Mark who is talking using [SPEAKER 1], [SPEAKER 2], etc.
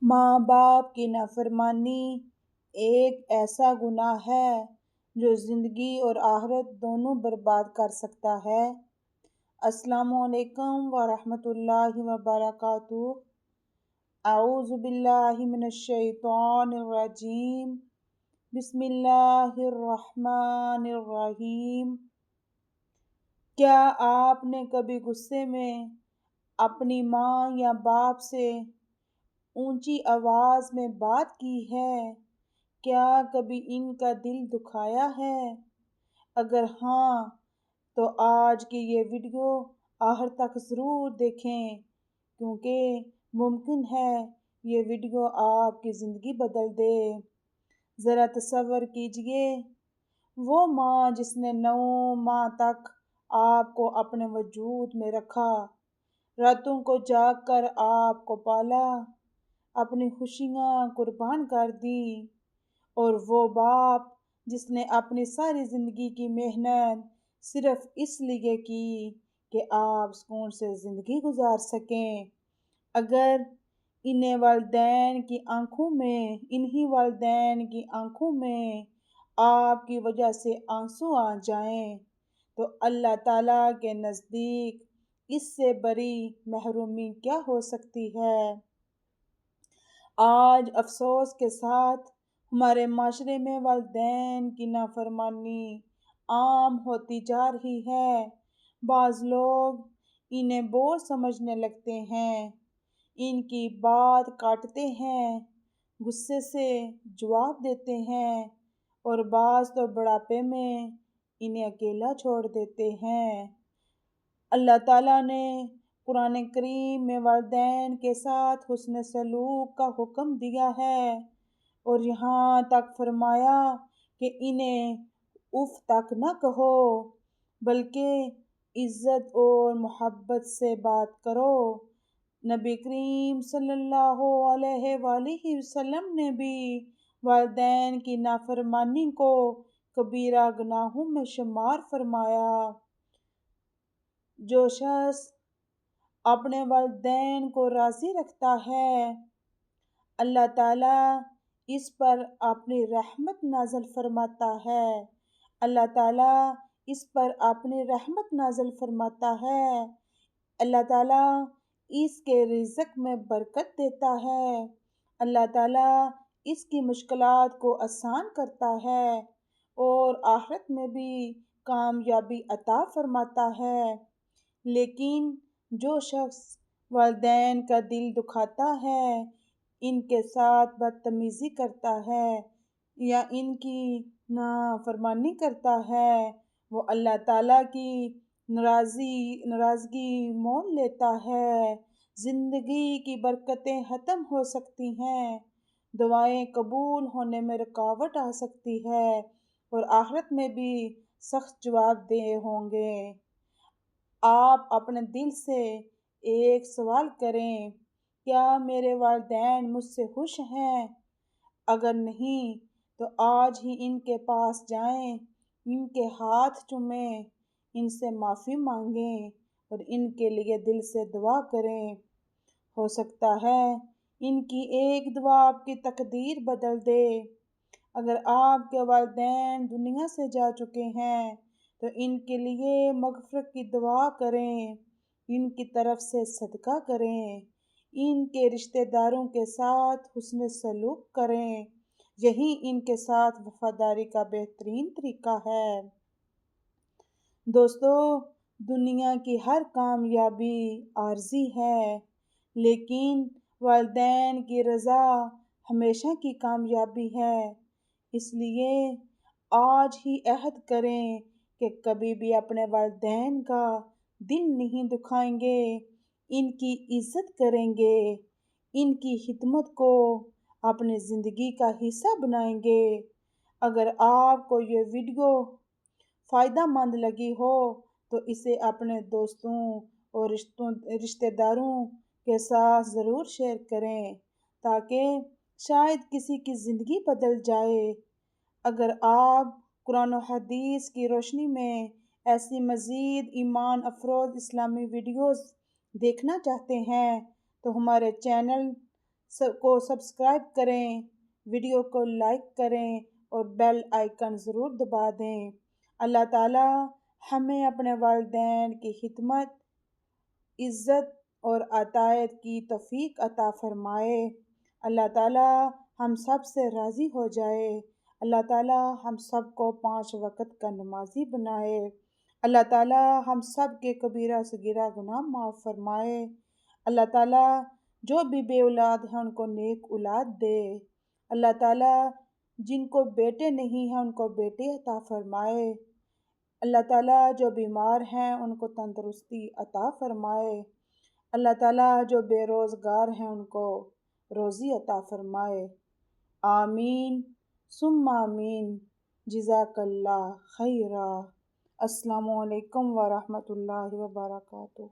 [SPEAKER 1] ماں باپ کی نافرمانی ایک ایسا گناہ ہے جو زندگی اور آخرت دونوں برباد کر سکتا ہے۔ السلام علیکم ورحمۃ اللہ وبرکاتہ۔ اعوذ باللہ من الشیطان الرجیم۔ بسم اللہ الرحمن الرحیم۔ کیا آپ نے کبھی غصے میں اپنی ماں یا باپ سے اونچی آواز میں بات کی ہے؟ کیا کبھی ان کا دل دکھایا ہے؟ اگر ہاں تو آج کی یہ ویڈیو آخر تک ضرور دیکھیں، کیونکہ ممکن ہے یہ ویڈیو آپ کی زندگی بدل دے۔ ذرا تصور کیجئے، وہ ماں جس نے 9 ماہ تک آپ کو اپنے وجود میں رکھا، راتوں کو جاگ کر آپ کو پالا، اپنی خوشیاں قربان کر دی، اور وہ باپ جس نے اپنی ساری زندگی کی محنت صرف اس لیے کی کہ آپ سکون سے زندگی گزار سکیں۔ اگر انہی والدین کی آنکھوں میں آپ کی وجہ سے آنسو آ جائیں تو اللہ تعالیٰ کے نزدیک اس سے بڑی محرومی کیا ہو سکتی ہے؟ آج افسوس کے ساتھ ہمارے معاشرے میں والدین کی نافرمانی عام ہوتی جا رہی ہے۔ بعض لوگ انہیں بوجھ سمجھنے لگتے ہیں، ان کی بات کاٹتے ہیں، غصے سے جواب دیتے ہیں، اور بعض تو بڑھاپے میں انہیں اکیلا چھوڑ دیتے ہیں۔ اللہ تعالیٰ نے قرآن کریم میں والدین کے ساتھ حسن سلوک کا حکم دیا ہے، اور یہاں تک فرمایا کہ انہیں اف تک نہ کہو، بلکہ عزت اور محبت سے بات کرو۔ نبی کریم صلی اللہ علیہ وآلہ وسلم نے بھی والدین کی نافرمانی کو کبیرہ گناہوں میں شمار فرمایا۔ جو شخص اپنے والدین کو راضی رکھتا ہے، اللہ تعالیٰ اس پر اپنی رحمت نازل فرماتا ہے۔ اللہ تعالیٰ اس پر اپنی رحمت نازل فرماتا ہے۔ اللہ تعالیٰ اس کے رزق میں برکت دیتا ہے۔ اللہ تعالیٰ اس کی مشکلات کو آسان کرتا ہے، اور آخرت میں بھی کامیابی عطا فرماتا ہے۔ لیکن جو شخص والدین کا دل دکھاتا ہے، ان کے ساتھ بدتمیزی کرتا ہے یا ان کی نافرمانی کرتا ہے، وہ اللہ تعالیٰ کی ناراضگی مول لیتا ہے۔ زندگی کی برکتیں ختم ہو سکتی ہیں، دعائیں قبول ہونے میں رکاوٹ آ سکتی ہے، اور آخرت میں بھی سخت جواب دہ ہوں گے۔ آپ اپنے دل سے ایک سوال کریں، کیا میرے والدین مجھ سے خوش ہیں؟ اگر نہیں تو آج ہی ان کے پاس جائیں، ان کے ہاتھ چومیں، ان سے معافی مانگیں، اور ان کے لیے دل سے دعا کریں۔ ہو سکتا ہے ان کی ایک دعا آپ کی تقدیر بدل دے۔ اگر آپ کے والدین دنیا سے جا چکے ہیں تو ان کے لیے مغفرت کی دعا کریں، ان کی طرف سے صدقہ کریں، ان کے رشتہ داروں کے ساتھ حسن سلوک کریں۔ یہی ان کے ساتھ وفاداری کا بہترین طریقہ ہے۔ دوستو، دنیا کی ہر کامیابی عارضی ہے، لیکن والدین کی رضا ہمیشہ کی کامیابی ہے۔ اس لیے آج ہی عہد کریں کہ کبھی بھی اپنے والدین کا دل نہیں دکھائیں گے، ان کی عزت کریں گے، ان کی خدمت کو اپنی زندگی کا حصہ بنائیں گے۔ اگر آپ کو یہ ویڈیو فائدہ مند لگی ہو تو اسے اپنے دوستوں اور رشتہ داروں کے ساتھ ضرور شیئر کریں، تاکہ شاید کسی کی زندگی بدل جائے۔ اگر آپ قرآن و حدیث کی روشنی میں ایسی مزید ایمان افروز اسلامی ویڈیوز دیکھنا چاہتے ہیں تو ہمارے چینل کو سبسکرائب کریں، ویڈیو کو لائک کریں اور بیل آئیکن ضرور دبا دیں۔ اللہ تعالیٰ ہمیں اپنے والدین کی خدمت، عزت اور اطاعت کی توفیق عطا فرمائے۔ اللہ تعالیٰ ہم سب سے راضی ہو جائے۔ اللہ تعالیٰ ہم سب کو 5 وقت کا نمازی بنائے۔ اللہ تعالیٰ ہم سب کے کبیرہ صغیرہ گناہ معاف فرمائے۔ اللہ تعالیٰ جو بھی بے اولاد ہیں ان کو نیک اولاد دے۔ اللہ تعالیٰ جن کو بیٹے نہیں ہیں ان کو بیٹے عطا فرمائے۔ اللہ تعالیٰ جو بیمار ہیں ان کو تندرستی عطا فرمائے۔ اللہ تعالیٰ جو بے روزگار ہیں ان کو روزی عطا فرمائے۔ آمین ثم آمین۔ جزاک اللہ خیرا۔ السلام علیکم ورحمۃ اللہ وبرکاتہ۔